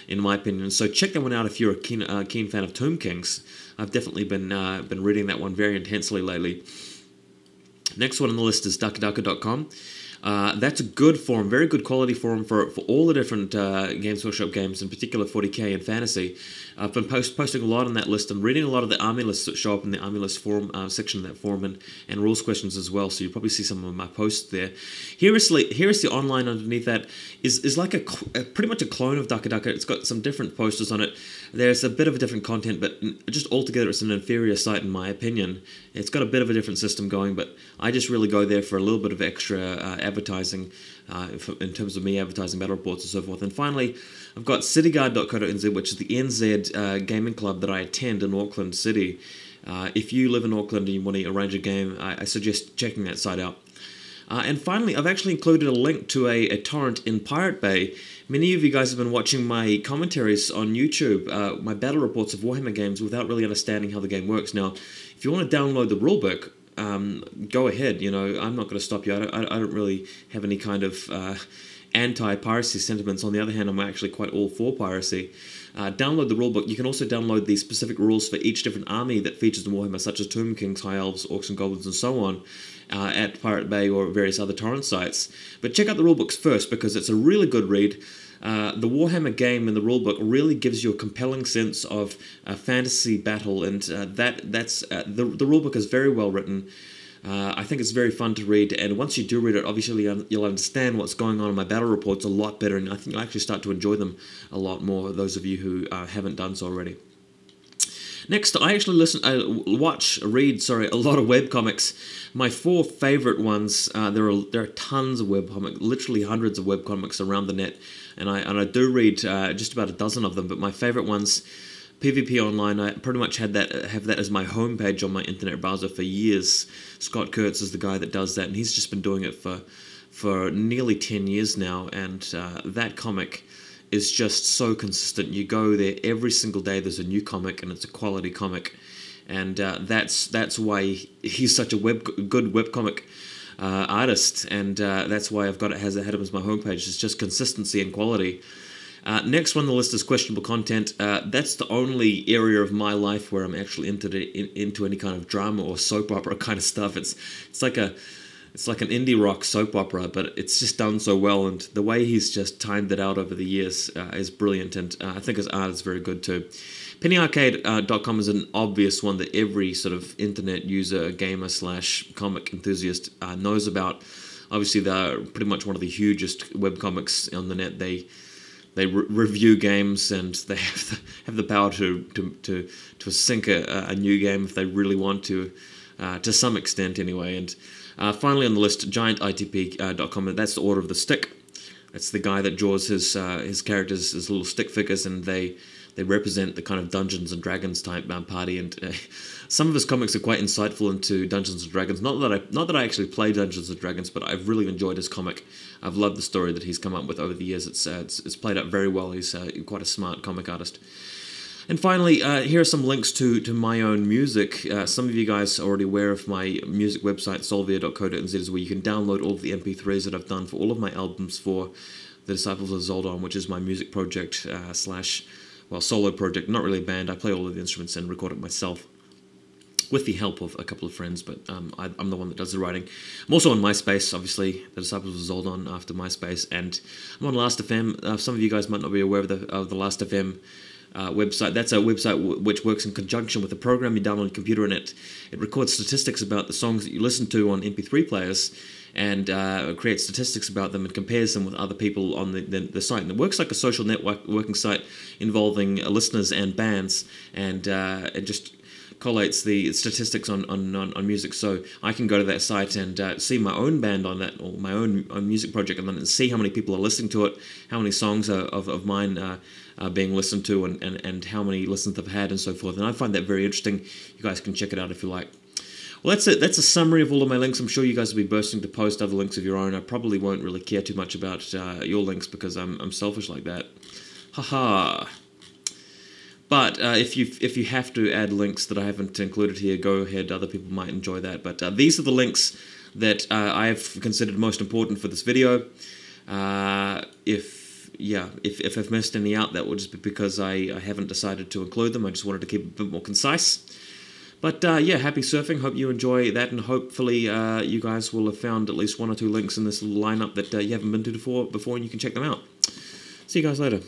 in my opinion. So check that one out if you're a keen fan of Tomb Kings. I've definitely been reading that one very intensely lately. Next one on the list is duckducker.com. That's a good forum, very good quality forum for all the different Games Workshop games, in particular 40k and fantasy. I've been posting a lot on that list. I'm reading a lot of the army lists that show up in the army list forum section of that forum, and rules questions as well, so you'll probably see some of my posts there. Here is the online underneath that, is like pretty much a clone of Ducker. It's got some different posters on it. There's a bit of a different content, but just altogether it's an inferior site in my opinion. It's got a bit of a different system going, but I just really go there for a little bit of extra advertising in terms of me advertising battle reports and so forth. And finally, I've got cityguard.co.nz, which is the NZ gaming club that I attend in Auckland City. If you live in Auckland and you want to arrange a game, I suggest checking that site out. And finally, I've actually included a link to a torrent in Pirate Bay. Many of you guys have been watching my commentaries on YouTube, my battle reports of Warhammer games without really understanding how the game works. Now, if you want to download the rulebook, go ahead. You know, I'm not going to stop you. I don't really have any kind of anti-piracy sentiments. On the other hand, I'm actually quite all for piracy. Download the rulebook. You can also download the specific rules for each different army that features in Warhammer, such as Tomb Kings, High Elves, Orcs and Goblins, and so on, at Pirate Bay or various other torrent sites. But check out the rulebooks first, because it's a really good read. The Warhammer game and the rulebook really gives you a compelling sense of fantasy battle, and the rulebook is very well written. I think it's very fun to read, and once you do read it, obviously you'll understand what's going on in my battle reports a lot better, and I think you'll actually start to enjoy them a lot more, those of you who haven't done so already. Next, I actually read a lot of webcomics. My 4 favorite ones, there are tons of webcomics, literally hundreds of webcomics around the net, and I do read just about a dozen of them, but my favorite ones, PvP Online, I pretty much have that as my homepage on my internet browser for years. Scott Kurtz is the guy that does that, and he's just been doing it for nearly 10 years now, and that comic is just so consistent. You go there every single day, there's a new comic, and it's a quality comic, and that's why he's such a good webcomic artist, and that's why I've got it as my homepage. It's just consistency and quality. Next one on the list is questionable content. That's the only area of my life where I'm actually into any kind of drama or soap opera kind of stuff. It's like an indie rock soap opera, but it's just done so well, and the way he's just timed it out over the years is brilliant, and I think his art is very good too. PennyArcade.com is an obvious one that every sort of internet user, gamer / comic enthusiast knows about. Obviously, they're pretty much one of the hugest webcomics on the net. They review games, and they have the power to sink a new game if they really want to some extent anyway. And finally on the list, GiantITP.com. That's the Order of the Stick. That's the guy that draws his characters as little stick figures, and they represent the kind of Dungeons and Dragons type party. And some of his comics are quite insightful into Dungeons and Dragons. Not that I actually play Dungeons and Dragons, but I've really enjoyed his comic. I've loved the story that he's come up with over the years. It's played out very well. He's quite a smart comic artist. And finally, here are some links to my own music. Some of you guys are already aware of my music website, solvia.co.nz, is where you can download all of the MP3s that I've done for all of my albums for the Disciples of Zoldon, which is my music project solo project. Not really a band. I play all of the instruments and record it myself, with the help of a couple of friends, but I'm the one that does the writing. I'm also on MySpace, obviously, the Disciples of Zoldon after MySpace, and I'm on Last.fm. Some of you guys might not be aware of the Last.fm website. That's a website which works in conjunction with a program you download on your computer, and it records statistics about the songs that you listen to on MP3 players, and creates statistics about them and compares them with other people on the site. And it works like a social networking site involving listeners and bands, and it just collates the statistics on music, so I can go to that site and see my own band on that, or my own music project, and then see how many people are listening to it, how many songs of mine are being listened to, and how many listens they've had, and so forth. And I find that very interesting. You guys can check it out if you like. Well, that's it. That's a summary of all of my links. I'm sure you guys will be bursting to post other links of your own. I probably won't really care too much about your links, because I'm selfish like that. Haha. But if you have to add links that I haven't included here, go ahead. Other people might enjoy that. But these are the links that I've considered most important for this video. If yeah, if I've missed any out, that would just be because I haven't decided to include them. I just wanted to keep it a bit more concise. But yeah, happy surfing. Hope you enjoy that, and hopefully you guys will have found at least 1 or 2 links in this little lineup that you haven't been to before, and you can check them out. See you guys later.